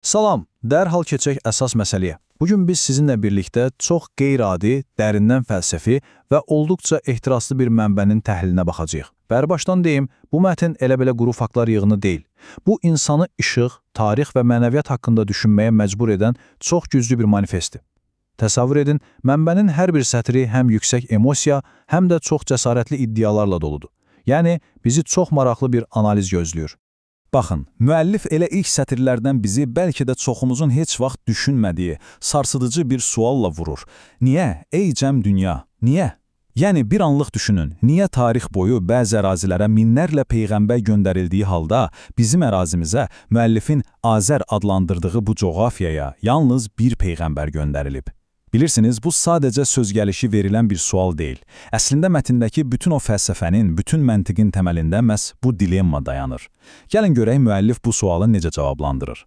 Salam, dərhal keçək əsas məsələyə. Bugün biz sizinlə birlikdə çox qeyri-adi, dərindən fəlsəfi və olduqca ehtiraslı bir mənbənin təhlilinə baxacağıq. Başdan deyim, bu mətn elə-belə quru faktlar yığını deyil. Bu, insanı işıq, tarix və mənəviyyat haqqında düşünməyə məcbur edən çox güclü bir manifestdir. Təsəvvür edin, mənbənin hər bir sətri həm yüksək emosiya, həm də çox cəsarətli iddialarla doludur. Yəni, bizi çox maraqlı bir analiz gözləyir. Baxın, müəllif elə ilk sətirlərdən bizi bəlkə də çoxumuzun heç vaxt düşünmədiyi, sarsıdıcı bir sualla vurur. Niyə, ey cəm dünya, niyə? Yəni, bir anlıq düşünün, niyə tarix boyu bəzi ərazilərə minlərlə peyğəmbər göndərildiyi halda bizim ərazimizə müəllifin Azər adlandırdığı bu coğrafiyaya yalnız bir peyğəmbər göndərilib? Bilirsiniz, bu sadəcə söz gəlişi verilən bir sual deyil. Əslində mətndəki bütün o fəlsəfənin, bütün məntiqin təməlində məhz bu dilemma dayanır. Gəlin görək müəllif bu sualı necə cavablandırır.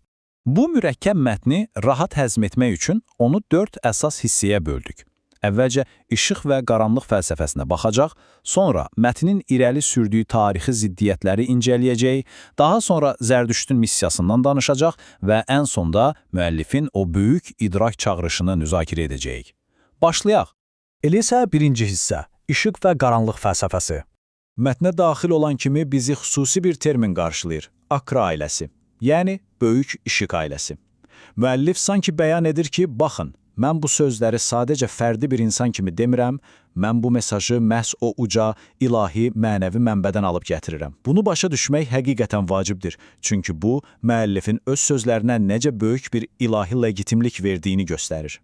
Bu mürəkkəb mətni rahat həzm etmək üçün onu 4 əsas hissəyə böldük. Əvvəlcə işıq və qaranlıq fəlsəfəsinə baxacaq, sonra mətnin irəli sürdüyü tarixi ziddiyyətləri incələyəcək, daha sonra Zərdüştün missiyasından danışacaq və ən sonda müəllifin o böyük idrak çağırışını müzakirə edəcəyik. Başlayaq. Elə isə birinci hissə, işıq və qaranlıq fəlsəfəsi. Mətnə daxil olan kimi bizi xüsusi bir termin qarşılayır, Akra ailəsi, yəni böyük işıq ailəsi. Müəllif sanki bəyan edir ki, baxın, mən bu sözləri sadəcə fərdi bir insan kimi demirəm, mən bu mesajı məhz o uca, ilahi, mənəvi mənbədən alıb gətirirəm. Bunu başa düşmək həqiqətən vacibdir, çünki bu, müəllifin öz sözlərinə necə böyük bir ilahi legitimlik verdiyini göstərir.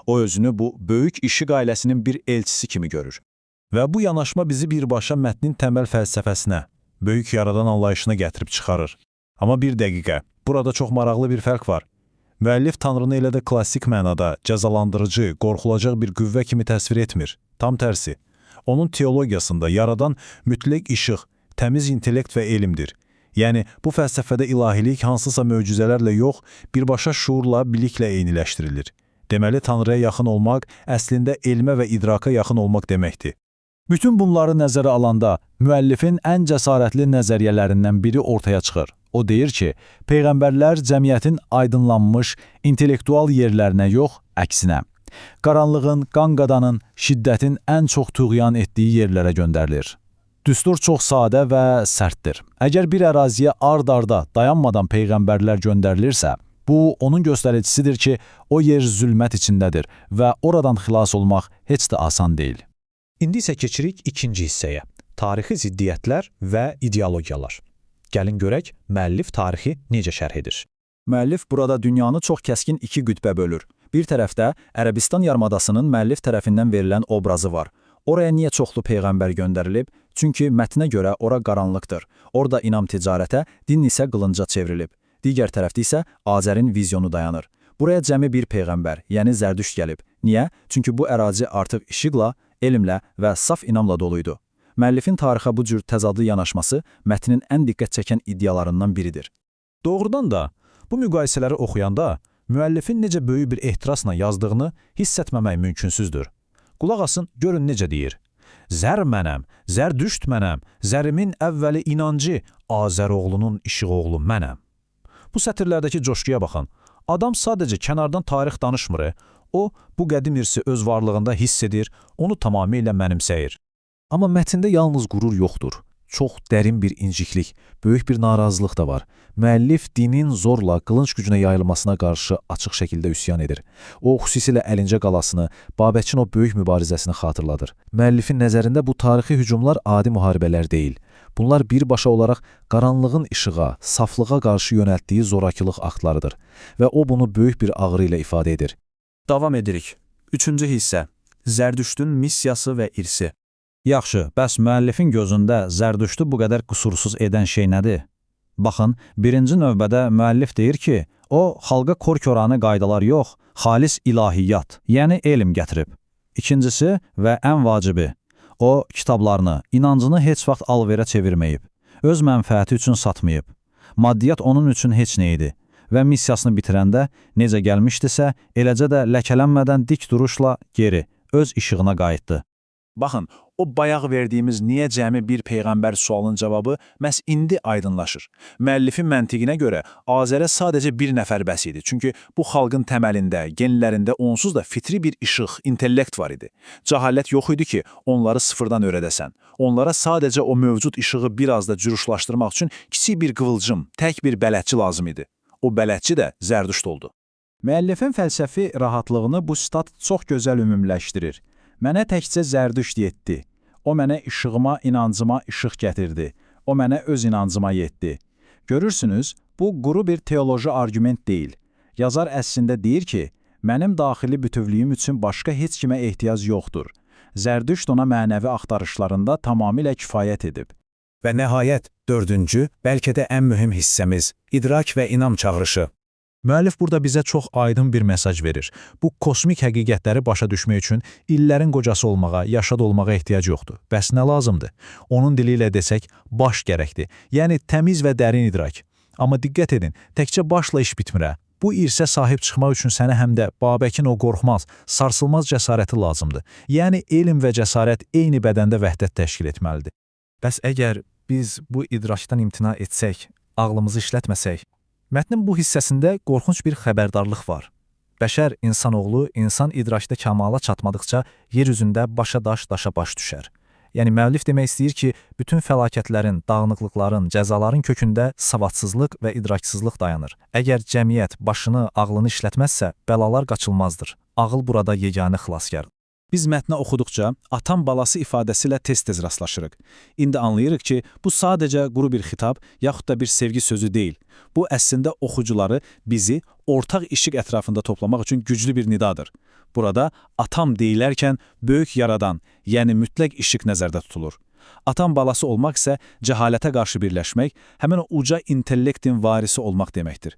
O özünü bu böyük işıq ailəsinin bir elçisi kimi görür. Və bu yanaşma bizi birbaşa mətnin təməl fəlsəfəsinə, böyük yaradan anlayışına gətirib çıxarır. Amma bir dəqiqə, burada çox maraqlı bir fərq var. Müəllif Tanrını elə də klassik mənada cəzalandırıcı, qorxulacaq bir qüvvə kimi təsvir etmir. Tam tərsi. Onun teologiyasında yaradan mütləq işıq, təmiz intellekt və elmdir. Yəni, bu fəlsəfədə ilahilik hansısa möcüzələrlə yox, birbaşa şuurla, biliklə eyniləşdirilir. Deməli, Tanrıya yaxın olmaq əslində elmə və idraka yaxın olmaq deməkdir. Bütün bunları nəzərə alanda, müəllifin ən cəsarətli nəzəriyyələrindən biri ortaya çıxır. O deyir ki, peyğəmbərlər cəmiyyətin aydınlanmış, intellektual yerlərinə yox, əksinə. Qaranlığın, qanqadanın, şiddətin ən çox tuğyan etdiyi yerlərə göndərilir. Düstur çox sadə və sərtdir. Əgər bir əraziyə ard-arda dayanmadan peyğəmbərlər göndərilirsə, bu onun göstəricisidir ki, o yer zülmət içindədir və oradan xilas olmaq heç də asan deyil. İndi isə keçirik ikinci hissəyə, tarixi ziddiyyətlər və ideologiyalar. Gəlin görək, müəllif tarixi necə şərh edir. Müəllif burada dünyanı çox kəskin iki qütbə bölür. Bir tərəfdə Ərəbistan yarımadasının müəllif tərəfindən verilən obrazı var. Oraya niyə çoxlu peyğəmbər göndərilib? Çünki mətnə görə ora qaranlıqdır. Orada inam ticarətə, din isə qılınca çevrilib. Digər tərəfdə isə Azərin vizyonu dayanır. Buraya cəmi bir peyğəmbər, yəni Zərdüşt gəlib. Niyə? Çünki bu ərazi artıq işıqla, elmlə və saf inamla doluydu. Müəllifin tarixə bu cür təzadlı yanaşması mətnin ən diqqət çəkən iddialarından biridir. Doğrudan da, bu müqayisələri oxuyanda müəllifin necə böyük bir ehtirasla yazdığını hiss etməmək mümkünsüzdür. Qulaq asın, görün necə deyir. Zər mənəm, Zərdüşt mənəm, zərimin əvvəli inancı, Azəroğlunun işıqoğlu mənəm. Bu sətirlərdəki coşkuya baxın. Adam sadəcə kənardan tarix danışmır, o, bu qədim irsi öz varlığında hiss edir, onu tamamilə mənimsəyir. Amma mətndə yalnız qürur yoxdur. Çox dərin bir inciklik, böyük bir narazılıq da var. Müəllif dinin zorla qılınc gücünə yayılmasına qarşı açıq şəkildə üsyan edir. O, xüsusilə Əlincə qalasını, Babəkin o böyük mübarizəsini xatırladır. Müəllifin nəzərində bu tarixi hücumlar adi müharibələr deyil. Bunlar birbaşa olaraq qaranlığın işığa, saflığa qarşı yönəltdiyi zorakılıq aktlarıdır və o bunu böyük bir ağrı ilə ifadə edir. Davam edirik. Üçüncü hissə, Zərdüştün missiyası və irsi. Yaxşı, bəs müəllifin gözündə Zərdüştü bu qədər qüsursuz edən şey nədir? Baxın, birinci növbədə müəllif deyir ki, o, xalqa kor-koranə qaydalar yox, xalis ilahiyyat, yəni elm gətirib. İkincisi və ən vacibi, o, kitablarını, inancını heç vaxt alverə çevirməyib, öz mənfəəti üçün satmayıb. Maddiyyat onun üçün heç nə idi və missiyasını bitirəndə necə gəlmişdisə, eləcə də ləkələnmədən dik duruşla geri, öz işığına qayıtdı. Baxın, o bayaq verdiyimiz niyə cəmi bir peyğəmbər sualının cavabı məhz indi aydınlaşır. Müəllifin məntiqinə görə Azərə sadəcə bir nəfər bəs idi. Çünki bu xalqın təməlində, genlərində onsuz da fitri bir işıq, intellekt var idi. Cəhalət yox idi ki, onları sıfırdan öyrədəsən. Onlara sadəcə o mövcud işığı biraz da cürüşlaşdırmaq üçün kiçik bir qıvılcım, tək bir bələdçi lazım idi. O bələdçi də Zərdüşt oldu. Müəllifin fəlsəfi rahatlığını bu stat çox gözəl ümumləşdirir. Mənə təkcə Zərdüşt yetdi. O mənə işığıma, inancıma işıq gətirdi. O mənə öz inancıma yetdi. Görürsünüz, bu quru bir teoloji arqument deyil. Yazar əslində deyir ki, mənim daxili bütövlüyüm üçün başqa heç kimə ehtiyac yoxdur. Zərdüşt ona mənəvi axtarışlarında tamamilə kifayət edib. Və nəhayət, dördüncü, bəlkə də ən mühüm hissəmiz, idrak və inam çağırışı. Müəllif burada bizə çox aydın bir mesaj verir. Bu kosmik həqiqətləri başa düşmək üçün illərin qocası olmağa, yaşad olmağa ehtiyac yoxdur. Bəs nə lazımdır? Onun dili ilə desək, baş gərəkdir. Yəni təmiz və dərin idrak. Amma diqqət edin, təkcə başla iş bitmir. Bu irsə sahib çıxmaq üçün sənə həm də Babəkin o qorxmaz, sarsılmaz cəsarəti lazımdır. Yəni elm və cəsarət eyni bədəndə vəhdət təşkil etməlidir. Bəs əgər biz bu idrakdan imtina etsək, ağlımızı işlətməsək, mətnin bu hissəsində qorxunc bir xəbərdarlıq var. Bəşər, insanoğlu, insan idrakda kamala çatmadıqca yer üzündə başa daş, daşa baş düşər. Yəni, müəllif demək istəyir ki, bütün fəlakətlərin, dağınıqlıqların, cəzaların kökündə savadsızlıq və idraksızlıq dayanır. Əgər cəmiyyət başını, ağlını işlətməzsə, bəlalar qaçılmazdır. Ağıl burada yeganə xilaskardır. Biz mətni oxuduqca atam balası ifadəsi ilə tez-tez rastlaşırıq. İndi anlayırıq ki, bu sadəcə quru bir xitab, yaxud da bir sevgi sözü deyil. Bu əslində oxucuları, bizi ortaq işıq ətrafında toplamaq üçün güclü bir nidadır. Burada atam deyilərkən böyük yaradan, yəni mütləq işıq nəzərdə tutulur. Atam balası olmaq isə cəhalətə qarşı birləşmək, həmin o uca intellektin varisi olmaq deməkdir.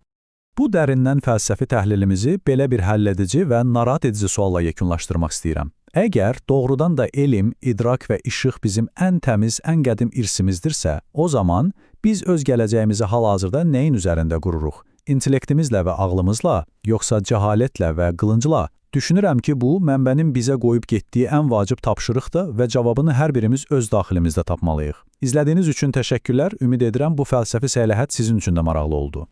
Bu dərindən fəlsəfi təhlilimizi belə bir həlledici və narahat edici sualla yekunlaşdırmaq istəyirəm. Əgər doğrudan da elm, idrak və işıq bizim ən təmiz, ən qədim irsimizdirsə, o zaman biz öz gələcəyimizi hal-hazırda nəyin üzərində qururuq? İntellektimizlə və ağlımızla, yoxsa cəhalətlə və qılıncla? Düşünürəm ki, bu, mənbənin bizə qoyub getdiyi ən vacib tapşırıqdır və cavabını hər birimiz öz daxilimizdə tapmalıyıq. İzlədiyiniz üçün təşəkkürlər, ümid edirəm bu fəlsəfi səyahət sizin üçün də maraqlı oldu.